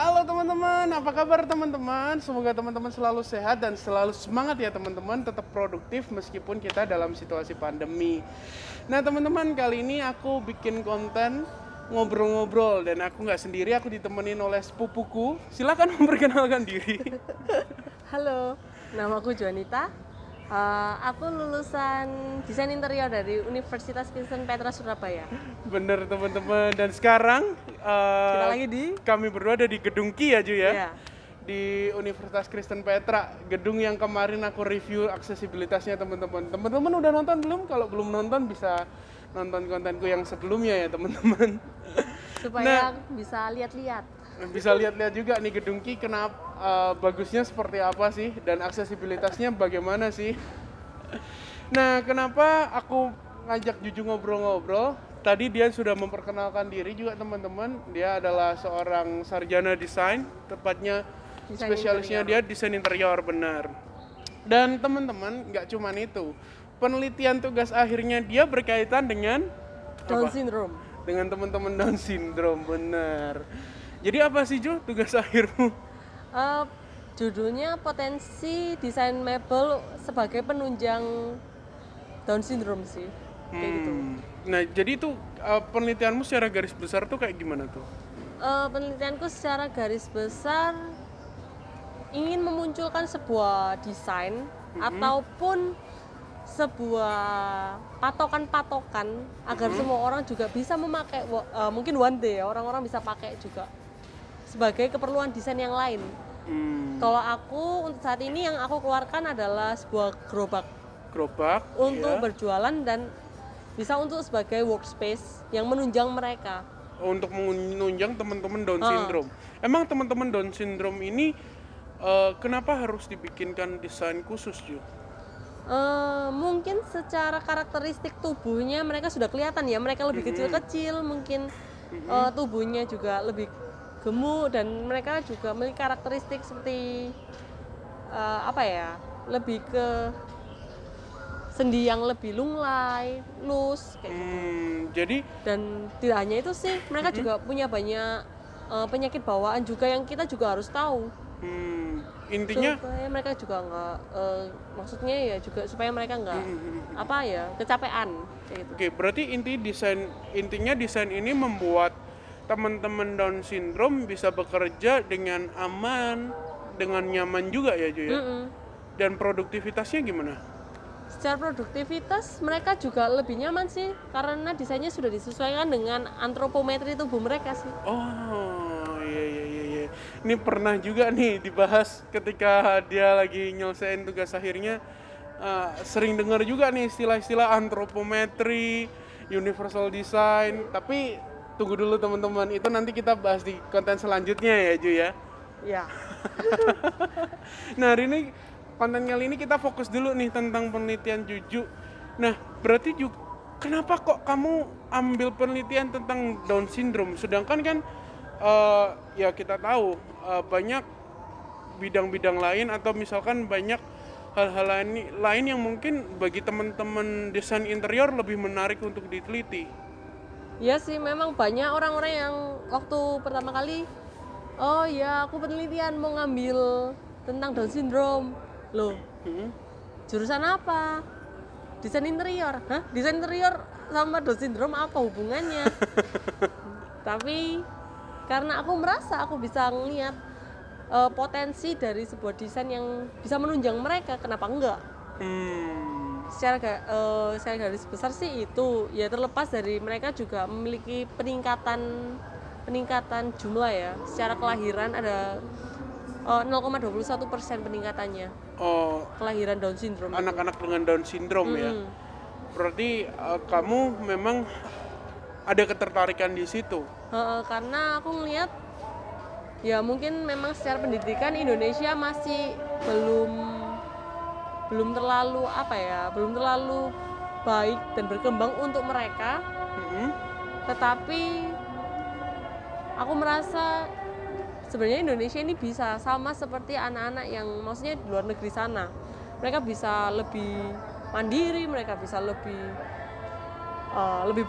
Halo teman-teman, apa kabar teman-teman? Semoga teman-teman selalu sehat dan selalu semangat ya teman-teman, tetap produktif meskipun kita dalam situasi pandemi. Nah teman-teman, kali ini aku bikin konten ngobrol-ngobrol dan aku nggak sendiri, aku ditemenin oleh sepupuku. Silakan memperkenalkan diri. Halo, nama aku Juanita. Aku lulusan desain interior dari Universitas Kristen Petra Surabaya. Bener teman-teman, dan sekarang Kita lagi di kami berdua ada di Gedung Ki ya Ju ya? Iya. Di Universitas Kristen Petra, gedung yang kemarin aku review aksesibilitasnya teman-teman. Teman-teman udah nonton belum? Kalau belum nonton bisa nonton kontenku yang sebelumnya ya teman-teman. supaya bisa lihat-lihat. Bisa lihat-lihat juga nih Gedung Ki kenapa bagusnya seperti apa sih dan aksesibilitasnya bagaimana sih. Nah, kenapa aku ngajak Juju ngobrol-ngobrol? Tadi dia sudah memperkenalkan diri juga teman-teman. Dia adalah seorang sarjana desain, tepatnya Desain spesialisnya dia desain interior, benar. Dan teman-teman, nggak cuman itu. Penelitian tugas akhirnya dia berkaitan dengan Down apa? syndrome. Dengan teman-teman Down syndrome, benar. Jadi apa sih Ju tugas akhirmu? Eh, Judulnya potensi desain mebel sebagai penunjang Down syndrome sih. Kayak gitu. Nah, jadi itu penelitianmu secara garis besar tuh kayak gimana tuh? Penelitianku secara garis besar ingin memunculkan sebuah desain ataupun sebuah patokan-patokan agar semua orang juga bisa memakai, mungkin one day ya orang-orang bisa pakai juga sebagai keperluan desain yang lain. Kalau aku untuk saat ini yang aku keluarkan adalah sebuah Gerobak untuk ya. berjualan dan bisa untuk sebagai workspace yang menunjang mereka. Untuk menunjang teman-teman Down syndrome. Emang teman-teman Down syndrome ini kenapa harus dibikinkan desain khusus Ju? Mungkin secara karakteristik tubuhnya mereka sudah kelihatan ya, mereka lebih kecil-kecil, mungkin tubuhnya juga lebih gemuk dan mereka juga memiliki karakteristik seperti lebih ke sendi yang lebih lunglai, loose kayak gitu. Jadi Dan tidak hanya itu sih, mereka juga punya banyak penyakit bawaan juga yang kita juga harus tahu. intinya Supaya mereka juga nggak, maksudnya ya juga supaya mereka nggak kecapean kayak gitu. oke, berarti intinya desain ini membuat teman-teman Down syndrome bisa bekerja dengan aman, dengan nyaman juga ya Ju ya. Dan produktivitasnya gimana? Secara produktivitas mereka juga lebih nyaman sih karena desainnya sudah disesuaikan dengan antropometri tubuh mereka sih. Oh, iya. Ini pernah juga nih dibahas ketika dia lagi nyelesain tugas akhirnya. Sering dengar juga nih istilah-istilah antropometri, universal design. Tapi tunggu dulu teman-teman, itu nanti kita bahas di konten selanjutnya ya Ju ya. Ya. Nah, hari ini konten kali ini kita fokus dulu nih tentang penelitian Juju. Nah, berarti kenapa kok kamu ambil penelitian tentang Down syndrome? Sedangkan kan ya kita tahu banyak bidang-bidang lain atau misalkan banyak hal-hal lain yang mungkin bagi teman-teman desain interior lebih menarik untuk diteliti. Ya sih, memang banyak orang-orang yang waktu pertama kali, oh ya aku penelitian mau ngambil tentang Down syndrome. Loh, jurusan apa? Desain interior. Hah? Desain interior sama Down syndrome apa hubungannya? Tapi karena aku merasa aku bisa ngeliat potensi dari sebuah desain yang bisa menunjang mereka, kenapa enggak? Secara garis besar sih itu ya, terlepas dari mereka juga memiliki peningkatan jumlah ya. Secara kelahiran ada 0,21% peningkatannya. Kelahiran Down syndrome. Anak-anak dengan Down syndrome ya. Berarti kamu memang ada ketertarikan di situ. Karena aku ngelihat ya mungkin memang secara pendidikan Indonesia masih belum terlalu baik dan berkembang untuk mereka. Tetapi aku merasa sebenarnya Indonesia ini bisa sama seperti anak-anak yang maksudnya di luar negeri sana. Mereka bisa lebih mandiri, mereka bisa lebih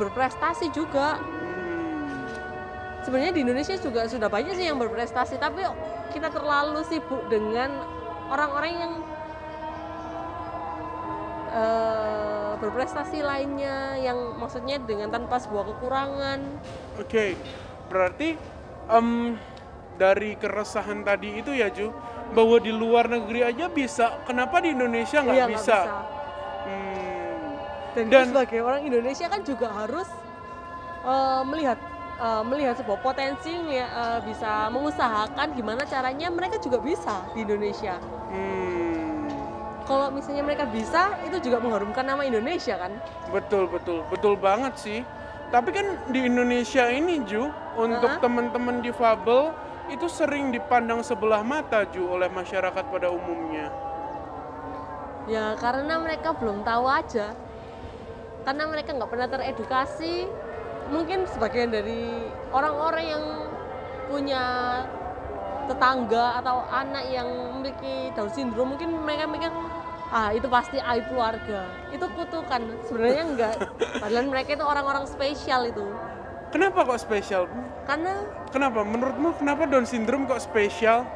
berprestasi juga. sebenarnya di Indonesia juga sudah banyak sih yang berprestasi, tapi kita terlalu sibuk dengan orang-orang yang berprestasi lainnya, yang maksudnya dengan tanpa sebuah kekurangan. Oke, berarti dari keresahan tadi itu ya Ju, bahwa di luar negeri aja bisa, kenapa di Indonesia nggak Iya, bisa? Dan Dan- kita sebagai orang Indonesia kan juga harus melihat sebuah potensi, bisa mengusahakan gimana caranya mereka juga bisa di Indonesia. Kalau misalnya mereka bisa, itu juga mengharumkan nama Indonesia kan? Betul banget sih. Tapi kan di Indonesia ini Ju, untuk teman-teman difabel itu sering dipandang sebelah mata Ju oleh masyarakat pada umumnya. Ya karena mereka belum tahu aja, karena mereka nggak pernah teredukasi. Mungkin sebagian dari orang-orang yang punya tetangga atau anak yang memiliki Down syndrome, mungkin mereka mikir itu pasti aib keluarga, itu kutukan. Sebenarnya enggak, padahal mereka itu orang-orang spesial itu. Kenapa kok spesial? Kenapa? Menurutmu kenapa Down syndrome kok spesial?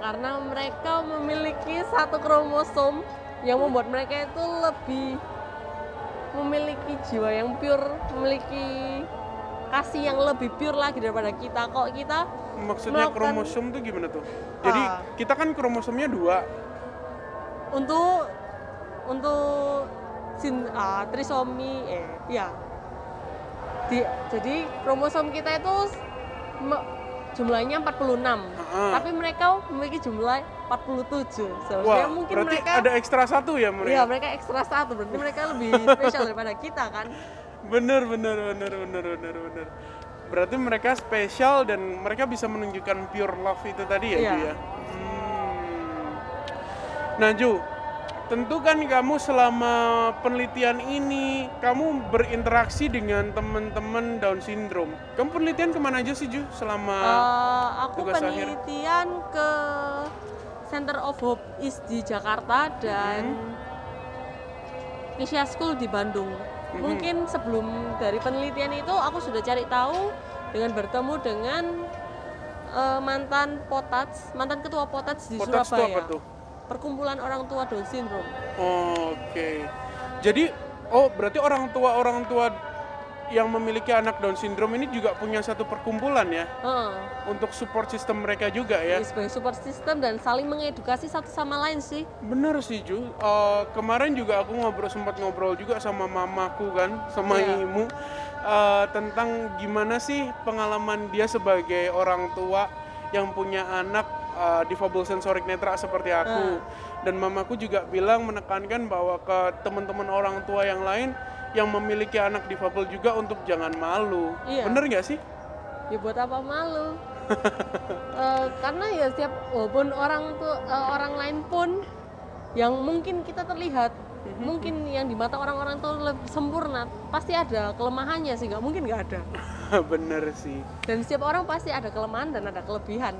Karena mereka memiliki satu kromosom yang membuat mereka itu lebih memiliki jiwa yang pure, memiliki kasih yang lebih pure lagi daripada kita. Kok kita Maksudnya kromosom tuh gimana tuh? Jadi kita kan kromosomnya 2. untuk trisomi jadi kromosom kita itu jumlahnya 46, tapi mereka memiliki jumlah 47. Seharusnya mungkin berarti mereka ada ekstra 1 ya mereka? Iya, mereka ekstra 1, berarti mereka lebih spesial daripada kita kan? Bener. Berarti mereka spesial dan mereka bisa menunjukkan pure love itu tadi ya, Iya. Ju ya? Nah Ju, tentu kan kamu selama penelitian ini, kamu berinteraksi dengan teman-teman Down syndrome. Kamu penelitian kemana aja sih Ju selama Aku tugas akhir? penelitian ke Center of Hope East di Jakarta dan Asia School di Bandung. Mungkin sebelum dari penelitian itu aku sudah cari tahu dengan bertemu dengan mantan ketua Potats di Potats itu Surabaya. apa tuh? Perkumpulan orang tua Down syndrome. Oke. Jadi berarti orang tua yang memiliki anak Down syndrome ini juga punya satu perkumpulan ya? Untuk support system mereka juga ya? Sebagai support system dan saling mengedukasi satu sama lain sih. Bener sih Ju, kemarin juga aku sempat ngobrol juga sama mamaku kan, sama ibu tentang gimana sih pengalaman dia sebagai orang tua yang punya anak difabel sensorik netra seperti aku. Dan mamaku juga bilang, menekankan bahwa ke teman-teman orang tua yang lain yang memiliki anak difabel juga untuk jangan malu. Iya. Bener nggak sih? Ya buat apa malu? Karena ya walaupun orang lain pun yang mungkin kita terlihat, mungkin yang di mata orang-orang itu lebih sempurna, pasti ada kelemahannya sih, nggak mungkin nggak ada. Bener sih. Dan setiap orang pasti ada kelemahan dan ada kelebihan.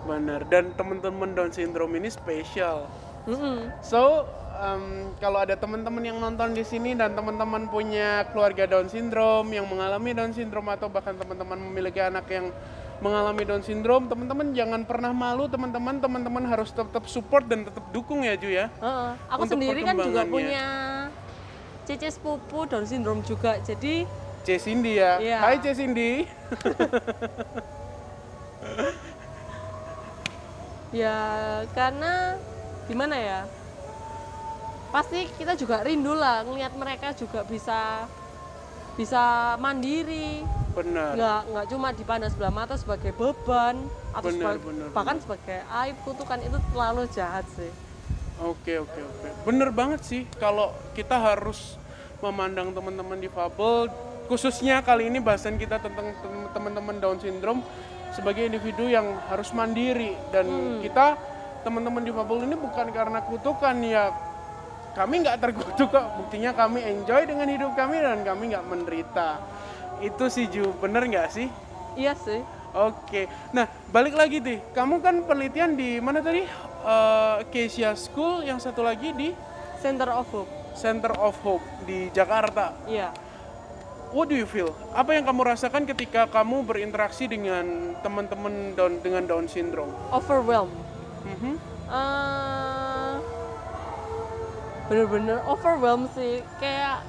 Bener. Dan teman-teman Down syndrome ini spesial. So, kalau ada teman-teman yang nonton di sini dan teman-teman punya keluarga Down syndrome yang mengalami Down syndrome atau bahkan teman-teman memiliki anak yang mengalami Down syndrome, teman-teman jangan pernah malu, teman-teman harus tetap support dan tetap dukung ya Ju ya. Aku Untuk sendiri kan juga perkembangannya. punya Cece sepupu Down syndrome juga, jadi C Cindy ya. Iya. Hai C Cindy. ya karena gimana ya, pasti kita juga rindu lah ngelihat mereka juga bisa mandiri, Benar. nggak cuma dipandang sebelah mata sebagai beban atau Benar. bahkan sebagai aib, kutukan. Itu terlalu jahat sih. Oke. Bener banget sih kalau kita harus memandang teman-teman difabel, khususnya kali ini bahasan kita tentang teman-teman Down syndrome sebagai individu yang harus mandiri. Dan kita teman-teman difabel ini bukan karena kutukan ya, kami nggak terkutuk kok, buktinya kami enjoy dengan hidup kami dan kami nggak menderita. Itu sih Ju, bener nggak sih? Iya sih. Oke, nah balik lagi deh, kamu kan penelitian di mana tadi? Asia School, yang satu lagi di Center of Hope. Center of Hope di Jakarta. Iya. what do you feel? Apa yang kamu rasakan ketika kamu berinteraksi dengan teman-teman dengan Down syndrome? Overwhelmed. Mhm. Bener-bener overwhelmed sih, kayak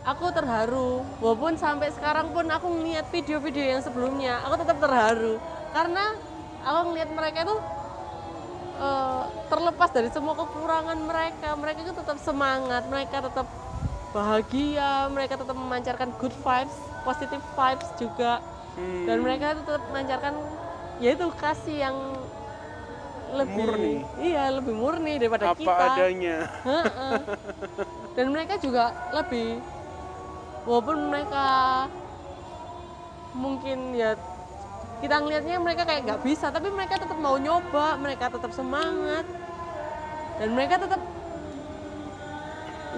aku terharu. Walaupun sampai sekarang pun aku ngeliat video-video yang sebelumnya, aku tetap terharu karena aku ngeliat mereka itu terlepas dari semua kekurangan mereka itu tetap semangat, mereka tetap bahagia, mereka tetap memancarkan good vibes, positive vibes juga, dan mereka tetap memancarkan yaitu kasih yang lebih murni. Iya, lebih murni daripada Apa kita. adanya. Dan mereka juga lebih, walaupun mereka mungkin ya kita ngelihatnya mereka kayak nggak bisa, tapi mereka tetap mau nyoba, mereka tetap semangat, dan mereka tetap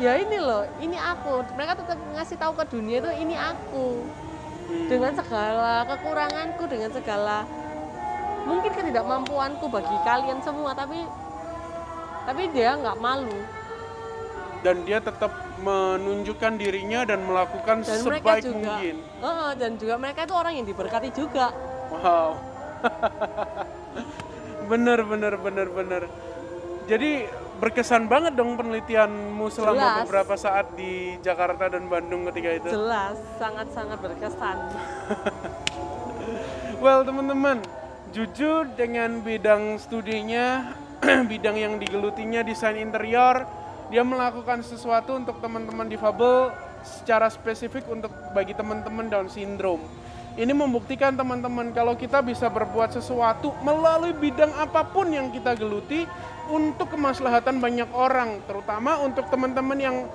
ya ini loh, ini aku. Mereka tetap ngasih tahu ke dunia itu ini aku, dengan segala kekuranganku, dengan segala mungkin ketidakmampuanku bagi kalian semua, tapi dia nggak malu. Dan dia tetap menunjukkan dirinya dan melakukan Dan mereka sebaik juga, mungkin. dan juga mereka itu orang yang diberkati juga. Wow. bener. Jadi berkesan banget dong penelitianmu selama Jelas. beberapa saat di Jakarta dan Bandung ketika itu. Jelas, sangat-sangat berkesan. Well, teman-teman, jujur dengan bidang studinya, bidang yang digelutinya desain interior, dia melakukan sesuatu untuk teman-teman difabel secara spesifik untuk bagi teman-teman Down syndrome. Ini membuktikan teman-teman kalau kita bisa berbuat sesuatu melalui bidang apapun yang kita geluti untuk kemaslahatan banyak orang, terutama untuk teman-teman yang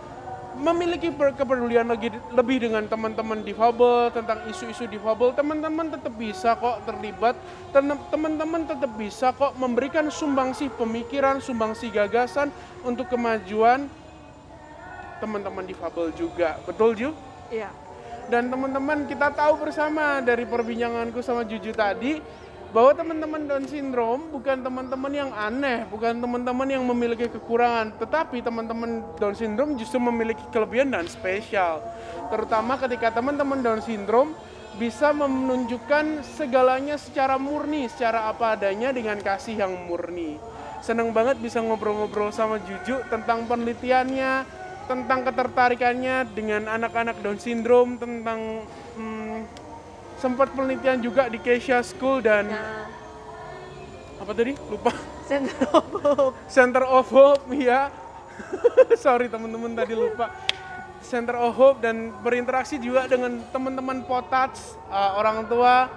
memiliki kepedulian lebih dengan teman-teman difabel, tentang isu-isu difabel. Teman-teman tetap bisa kok terlibat, teman-teman tetap bisa kok memberikan sumbangsi pemikiran, sumbangsi gagasan untuk kemajuan teman-teman difabel juga. Betul, Ju? Iya. Dan teman-teman, kita tahu bersama dari perbincanganku sama Juju tadi bahwa teman-teman Down syndrome bukan teman-teman yang aneh, bukan teman-teman yang memiliki kekurangan, tetapi teman-teman Down syndrome justru memiliki kelebihan dan spesial. Terutama ketika teman-teman Down syndrome bisa menunjukkan segalanya secara murni, secara apa adanya dengan kasih yang murni. Senang banget bisa ngobrol-ngobrol sama Juju tentang penelitiannya, tentang ketertarikannya dengan anak-anak Down syndrome, tentang sempat penelitian juga di Keisha School dan apa tadi? Lupa. Center of Hope. Center of Hope, ya. Sorry teman-teman tadi lupa. Center of Hope, dan berinteraksi juga dengan teman-teman Potats, orang tua,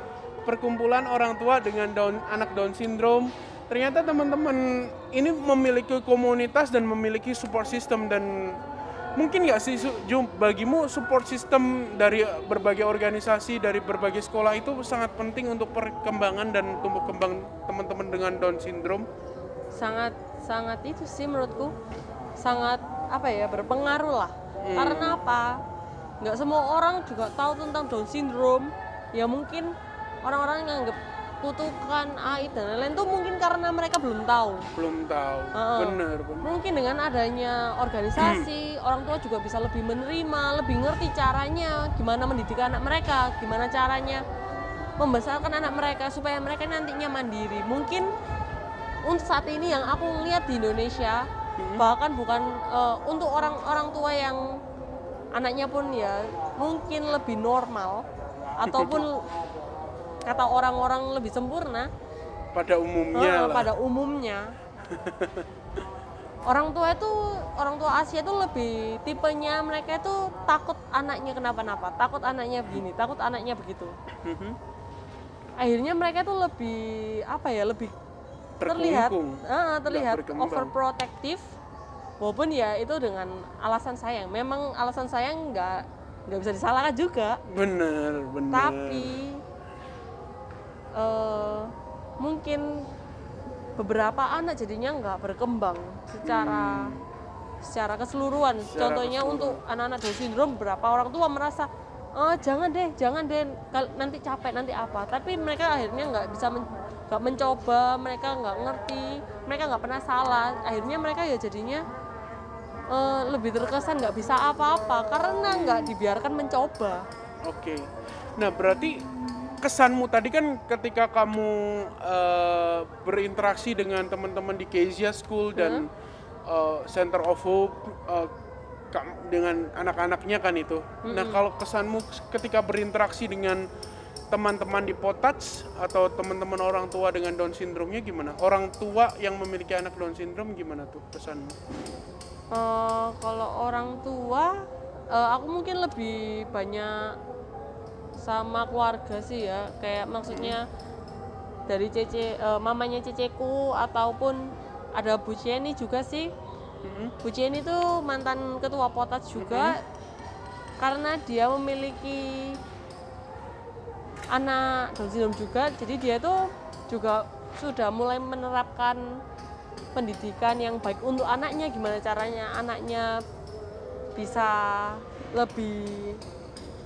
perkumpulan orang tua dengan anak Down syndrome. Ternyata teman-teman ini memiliki komunitas dan memiliki support system. Dan mungkin nggak sih Jum, bagimu support system dari berbagai organisasi, dari berbagai sekolah itu sangat penting untuk perkembangan dan tumbuh kembang teman-teman dengan Down syndrome? Sangat itu sih menurutku, sangat berpengaruh lah. Karena apa? Nggak semua orang juga tahu tentang Down syndrome. Ya mungkin orang-orang yang nganggap kutukan, aib dan lain-lain tuh mungkin karena mereka belum tahu. Bener. Mungkin dengan adanya organisasi, orang tua juga bisa lebih menerima, lebih ngerti caranya gimana mendidik anak mereka, gimana caranya membesarkan anak mereka supaya mereka nantinya mandiri. Mungkin untuk saat ini yang aku lihat di Indonesia, bahkan bukan untuk orang tua yang anaknya pun ya mungkin lebih normal ataupun kata orang-orang lebih sempurna pada umumnya. Orang tua Asia itu lebih tipenya, mereka itu takut anaknya kenapa-napa, takut anaknya begini, takut anaknya begitu. Akhirnya mereka itu lebih terlihat overprotective, walaupun ya itu dengan alasan sayang. Memang alasan sayang nggak bisa disalahkan juga. Bener. Tapi mungkin beberapa anak jadinya nggak berkembang secara keseluruhan. Contohnya untuk anak-anak Down syndrome, beberapa orang tua merasa jangan deh nanti capek, nanti apa. Tapi mereka akhirnya nggak mencoba, mereka nggak ngerti, mereka nggak pernah salah. Akhirnya mereka ya jadinya lebih terkesan nggak bisa apa-apa karena nggak dibiarkan mencoba. Oke. Nah, berarti kesanmu tadi kan ketika kamu berinteraksi dengan teman-teman di Kezia School dan Center of Hope dengan anak-anaknya kan itu. Nah, kalau kesanmu ketika berinteraksi dengan teman-teman di Potats atau teman-teman orang tua dengan Down syndrome-nya gimana? Orang tua yang memiliki anak Down syndrome gimana tuh kesanmu? Kalau orang tua, aku mungkin lebih banyak sama keluarga sih ya, kayak maksudnya dari mamanya ceceku ataupun ada Bu Jenny juga sih. Bu Jenny itu mantan ketua Potats juga, karena dia memiliki anak Down syndrome juga, jadi dia tuh juga sudah mulai menerapkan pendidikan yang baik untuk anaknya, gimana caranya anaknya bisa lebih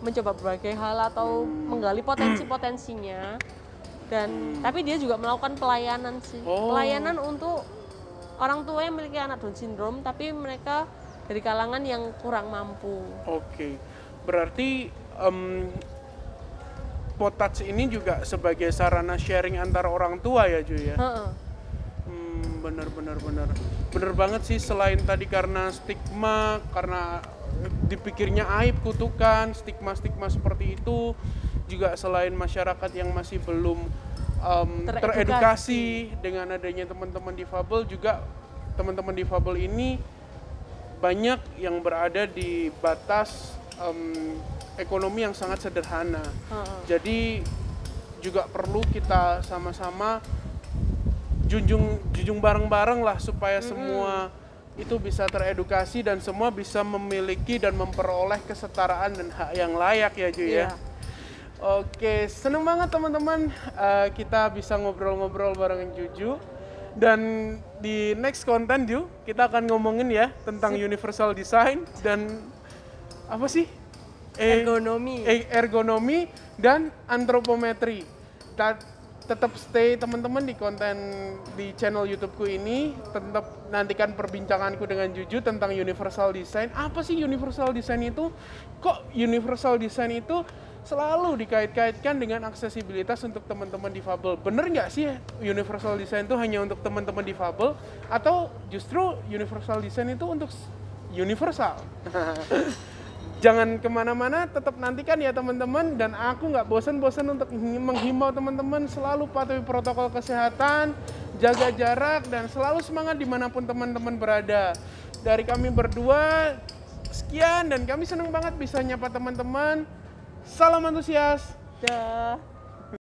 mencoba berbagai hal atau menggali potensi-potensinya. Dan tapi dia juga melakukan pelayanan sih. Pelayanan untuk orang tua yang memiliki anak Down syndrome tapi mereka dari kalangan yang kurang mampu. Oke. Berarti Potats ini juga sebagai sarana sharing antara orang tua ya, Ju ya? Bener banget sih. Selain tadi karena stigma, karena dipikirnya aib, kutukan, stigma seperti itu, juga selain masyarakat yang masih belum teredukasi dengan adanya teman-teman difabel, juga teman-teman difabel ini banyak yang berada di batas ekonomi yang sangat sederhana. Jadi juga perlu kita sama-sama junjung bareng-bareng lah supaya semua itu bisa teredukasi dan semua bisa memiliki dan memperoleh kesetaraan dan hak yang layak ya, Ju ya. Oke, seneng banget teman-teman kita bisa ngobrol-ngobrol bareng Juju. Dan di next konten Ju, kita akan ngomongin ya tentang universal design dan apa sih? Ergonomi dan antropometri. Tetap stay teman-teman di konten di channel YouTubeku ini. Tetap nantikan perbincanganku dengan Juju tentang universal design. Apa sih universal design itu? Kok universal design itu selalu dikait-kaitkan dengan aksesibilitas untuk teman-teman difabel? Bener nggak sih universal design itu hanya untuk teman-teman difabel? Atau justru universal design itu untuk universal? Jangan kemana-mana, tetap nantikan ya teman-teman. Dan aku nggak bosan-bosan untuk menghimbau teman-teman selalu patuhi protokol kesehatan, jaga jarak, dan selalu semangat dimanapun teman-teman berada. Dari kami berdua, sekian, dan kami senang banget bisa nyapa teman-teman. Salam antusias. Dah.